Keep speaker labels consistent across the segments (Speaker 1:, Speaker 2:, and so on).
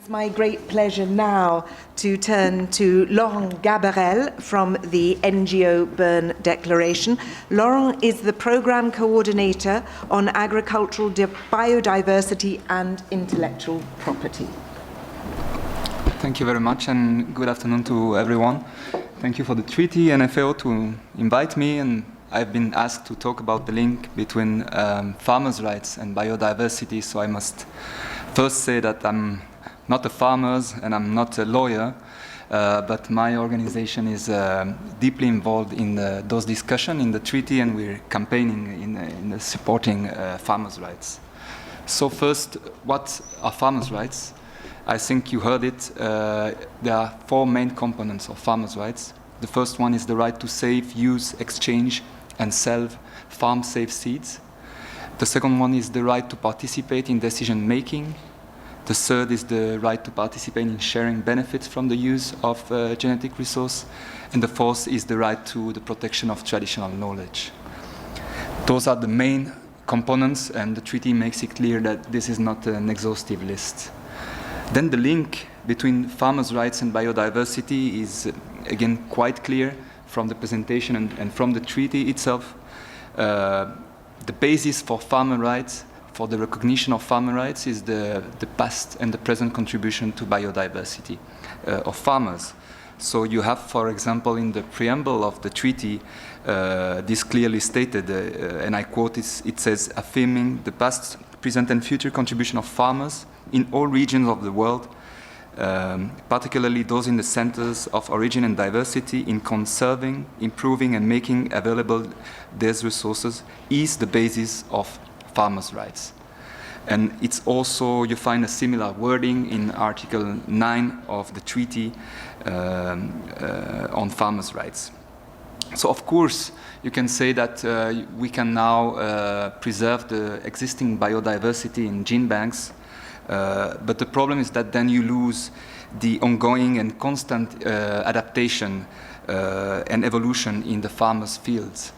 Speaker 1: It's my great pleasure now to turn to Laurent Gaberell from the NGO Bern Declaration. Laurent is the Programme Coordinator on Agricultural Biodiversity and Intellectual Property.
Speaker 2: Thank you very much, and good afternoon to everyone. Thank you for the treaty and UNFAO to invite me, and I've been asked to talk about the link between farmers' rights and biodiversity, so I must first say that I'm not a farmer and I'm not a lawyer, but my organization is deeply involved in those discussions in the treaty, and we're campaigning in supporting farmers' rights. So first, what are farmers' rights? I think you heard it. There are four main components of farmers' rights. The first one is the right to save, use, exchange, and sell farm-safe seeds. The second one is the right to participate in decision-making. The third is the right to participate in sharing benefits from the use of genetic resource. And the fourth is the right to the protection of traditional knowledge. Those are the main components, and the treaty makes it clear that this is not an exhaustive list. Then the link between farmers' rights and biodiversity is, again, quite clear from the presentation and from the treaty itself. The basis for farmer rights, for the recognition of farmer rights, is the past and the present contribution to biodiversity of farmers. So you have, for example, in the preamble of the treaty, this clearly stated, and I quote, it says, affirming the past, present and future contribution of farmers in all regions of the world, particularly those in the centers of origin and diversity, in conserving, improving and making available these resources, is the basis of farmers' rights. And it's also, you find a similar wording in Article 9 of the treaty on farmers' rights. So of course, you can say that we can now preserve the existing biodiversity in gene banks, but the problem is that then you lose the ongoing and constant adaptation and evolution in the farmers' fields.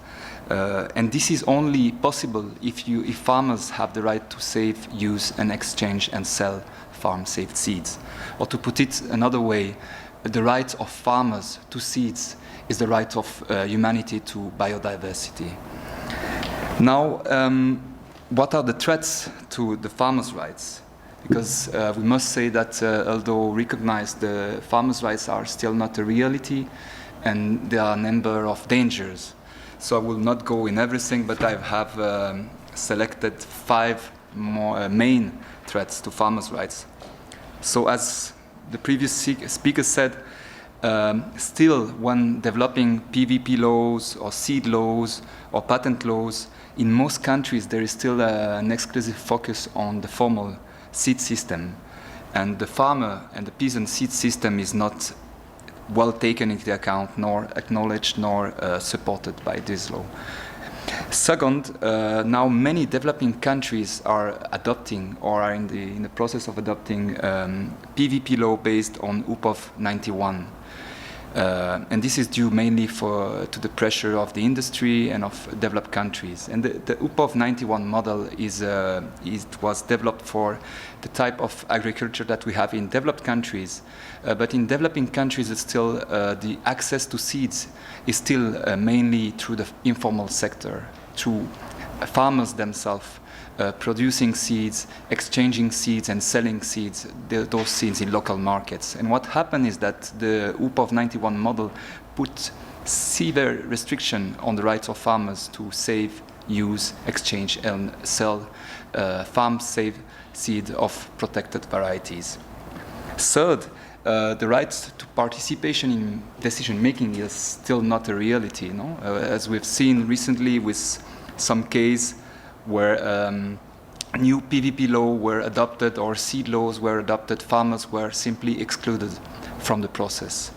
Speaker 2: And this is only possible if farmers have the right to save, use, and exchange and sell farm-saved seeds. Or to put it another way, the right of farmers to seeds is the right of humanity to biodiversity. Now, what are the threats to the farmers' rights? Because we must say that although recognized, the farmers' rights are still not a reality, and there are a number of dangers. So I will not go in everything, but I have selected 5 more main threats to farmers' rights. So as the previous speaker said, still when developing PVP laws or seed laws or patent laws, in most countries there is still an exclusive focus on the formal seed system. And the farmer and the peasant seed system is not well taken into account, nor acknowledged, nor supported by this law. Second, now many developing countries are adopting or are in the process of adopting PVP law based on UPOV 91. And this is due mainly to the pressure of the industry and of developed countries. And the UPOV 91 model was developed for the type of agriculture that we have in developed countries. But in developing countries, it's still the access to seeds is still mainly through the informal sector, through farmers themselves. Producing seeds, exchanging seeds, and selling seeds, those seeds in local markets. And what happened is that the UPOV 91 model put severe restriction on the rights of farmers to save, use, exchange, and sell farm-safe seed of protected varieties. Third, the right to participation in decision-making is still not a reality. No? As we've seen recently with some case where new PVP law were adopted or seed laws were adopted, farmers were simply excluded from the process.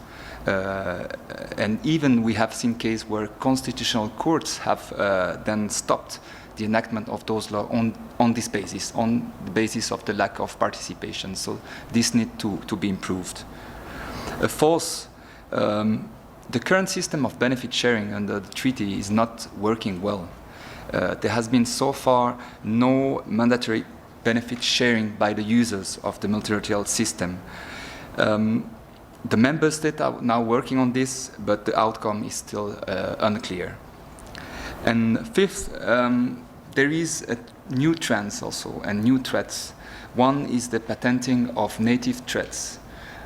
Speaker 2: And even we have seen cases where constitutional courts have then stopped the enactment of those laws on this basis, on the basis of the lack of participation. So this needs to be improved. Fourth, the current system of benefit sharing under the treaty is not working well. There has been so far no mandatory benefit sharing by the users of the multilateral system. The member states are now working on this, but the outcome is still unclear. And fifth, there is new trends also and new threats. One is the patenting of native traits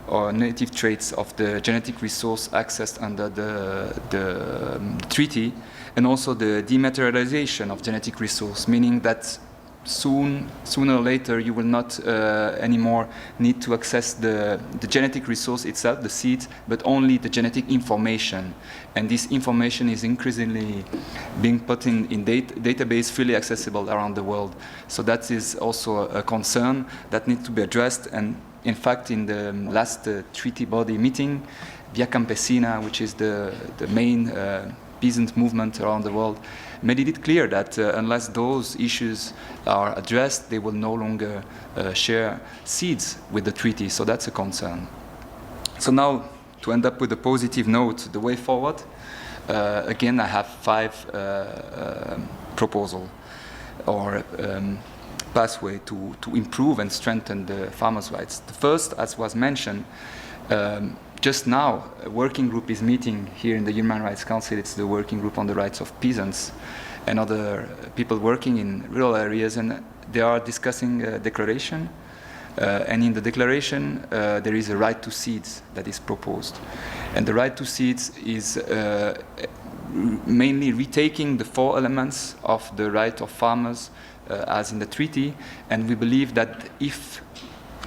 Speaker 2: or native traits of the genetic resource accessed under the treaty, and also the dematerialization of genetic resource, meaning that sooner or later you will not anymore need to access the genetic resource itself, the seeds, but only the genetic information. And this information is increasingly being put in database freely accessible around the world. So that is also a concern that needs to be addressed. And in fact, in the last treaty body meeting, Via Campesina, which is the main peasant movement around the world, made it clear that unless those issues are addressed, they will no longer share seeds with the treaty. So that's a concern. So now, to end up with a positive note, the way forward, again, I have 5 proposals or pathway to improve and strengthen the farmers' rights. The first, as was mentioned, just now, a working group is meeting here in the Human Rights Council. It's the working group on the rights of peasants and other people working in rural areas, and they are discussing a declaration. And in the declaration, there is a right to seeds that is proposed. And the right to seeds is mainly retaking the 4 elements of the right of farmers as in the treaty, and we believe that if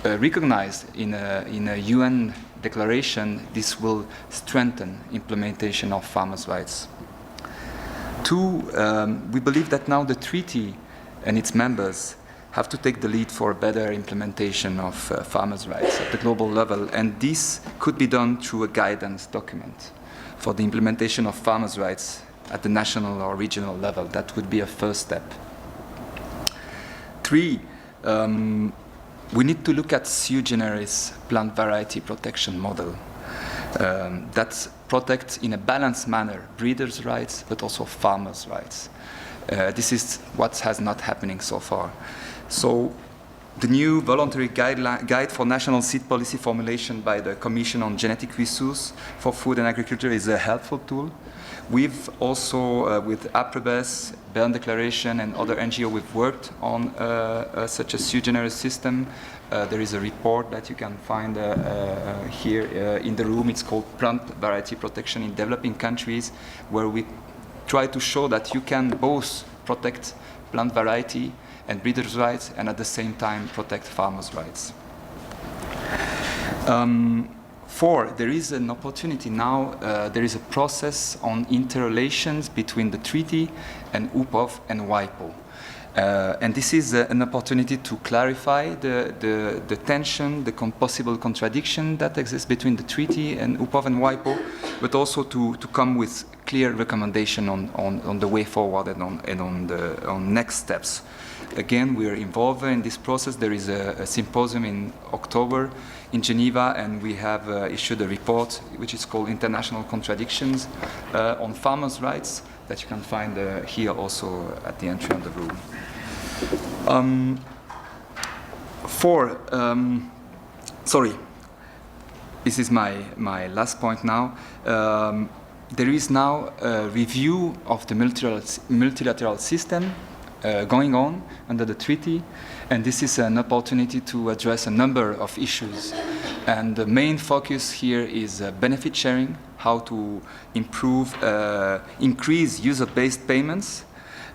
Speaker 2: recognized in a UN declaration, this will strengthen implementation of farmers' rights. 2, we believe that now the treaty and its members have to take the lead for a better implementation of farmers' rights at the global level, and this could be done through a guidance document for the implementation of farmers' rights at the national or regional level. That would be a first step. 3, we need to look at sui generis plant variety protection model that protects in a balanced manner breeders' rights but also farmers' rights. This is what has not happening so far. So the new voluntary guide for national seed policy formulation by the Commission on Genetic Resource for Food and Agriculture is a helpful tool. We've also, with APREBES, Berne Declaration, and other NGOs, we've worked on such a sui generis system. There is a report that you can find here in the room. It's called Plant Variety Protection in Developing Countries, where we try to show that you can both protect plant variety and breeders' rights and at the same time protect farmers' rights. 4, there is an opportunity now, there is a process on interrelations between the treaty and UPOV and WIPO. And this is an opportunity to clarify the tension, the possible contradiction that exists between the treaty and UPOV and WIPO, but also to come with clear recommendation on the way forward and on next steps. Again, we are involved in this process. There is a symposium in October in Geneva, and we have issued a report which is called International Contradictions on Farmers' Rights that you can find here also at the entry of the room. 4, sorry, this is my last point now. There is now a review of the multilateral system going on under the treaty, and this is an opportunity to address a number of issues. And the main focus here is benefit sharing, how to improve, increase user-based payments.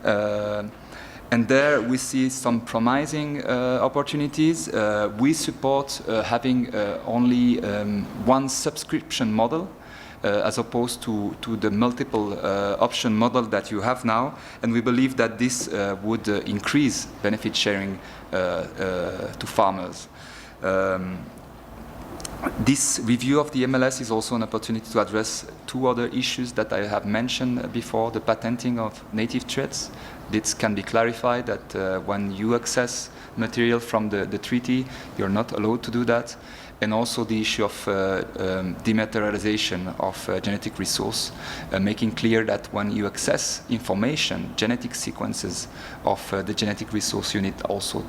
Speaker 2: And there we see some promising opportunities. We support having only one subscription model, as opposed to the multiple option model that you have now. And we believe that this would increase benefit sharing to farmers. This review of the MLS is also an opportunity to address 2 other issues that I have mentioned before, the patenting of native traits. This can be clarified that when you access material from the treaty, you're not allowed to do that. and also the issue of dematerialization of genetic resource, making clear that when you access information, genetic sequences of the genetic resource, you need also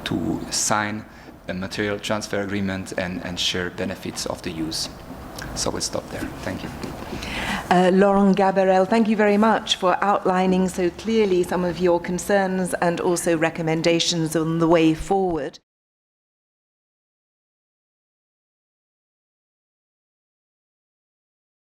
Speaker 2: to sign a material transfer agreement and share benefits of the use. So we'll stop there. Thank you.
Speaker 1: Laurent Gaberell, thank you very much for outlining so clearly some of your concerns and also recommendations on the way forward.